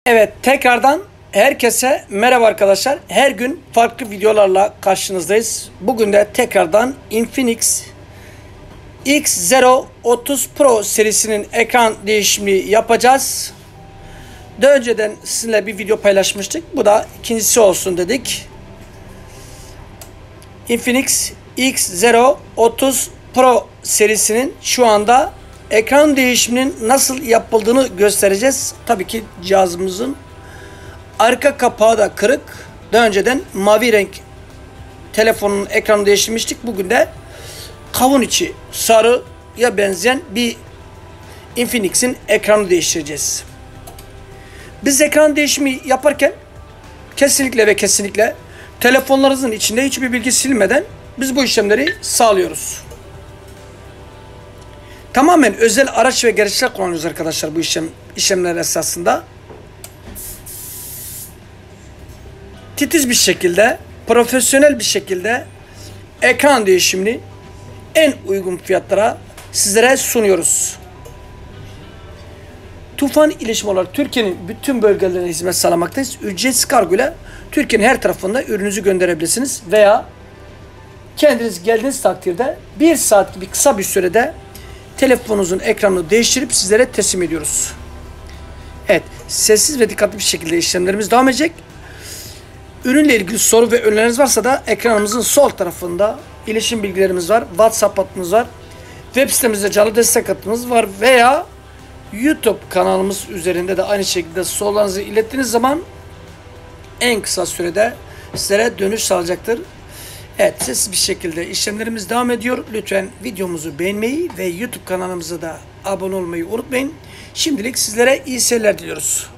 Evet, tekrardan herkese merhaba arkadaşlar. Her gün farklı videolarla karşınızdayız. Bugün de tekrardan Infinix X0 30 Pro serisinin ekran değişimi yapacağız. Daha önceden sizinle bir video paylaşmıştık. Bu da ikincisi olsun dedik. Infinix X0 30 Pro serisinin şu anda ekran değişiminin nasıl yapıldığını göstereceğiz. Tabii ki cihazımızın arka kapağı da kırık. Daha önceden mavi renk telefonun ekranını değiştirmiştik. Bugün de kavun içi sarıya benzeyen bir Infinix'in ekranını değiştireceğiz. Biz ekran değişimi yaparken kesinlikle ve kesinlikle telefonlarınızın içinde hiçbir bilgi silmeden biz bu işlemleri sağlıyoruz. Tamamen özel araç ve gereçler kullanıyoruz arkadaşlar bu işlemler esasında. Titiz bir şekilde, profesyonel bir şekilde ekran değişimini en uygun fiyatlara sizlere sunuyoruz. Tufan İletişim olarak Türkiye'nin bütün bölgelerine hizmet sağlamaktayız. Ücretsiz kargo ile Türkiye'nin her tarafında ürününüzü gönderebilirsiniz veya kendiniz geldiğiniz takdirde 1 saat gibi kısa bir sürede telefonunuzun ekranını değiştirip sizlere teslim ediyoruz. Evet, sessiz ve dikkatli bir şekilde işlemlerimiz devam edecek. Ürünle ilgili soru ve önerileriniz varsa da ekranımızın sol tarafında iletişim bilgilerimiz var. WhatsApp hattımız var. Web sitemizde canlı destek hattımız var veya YouTube kanalımız üzerinde de aynı şekilde sorularınızı ilettiğiniz zaman en kısa sürede sizlere dönüş sağlayacaktır. Evet, sessiz bir şekilde işlemlerimiz devam ediyor. Lütfen videomuzu beğenmeyi ve YouTube kanalımıza da abone olmayı unutmayın. Şimdilik sizlere iyi seyirler diliyoruz.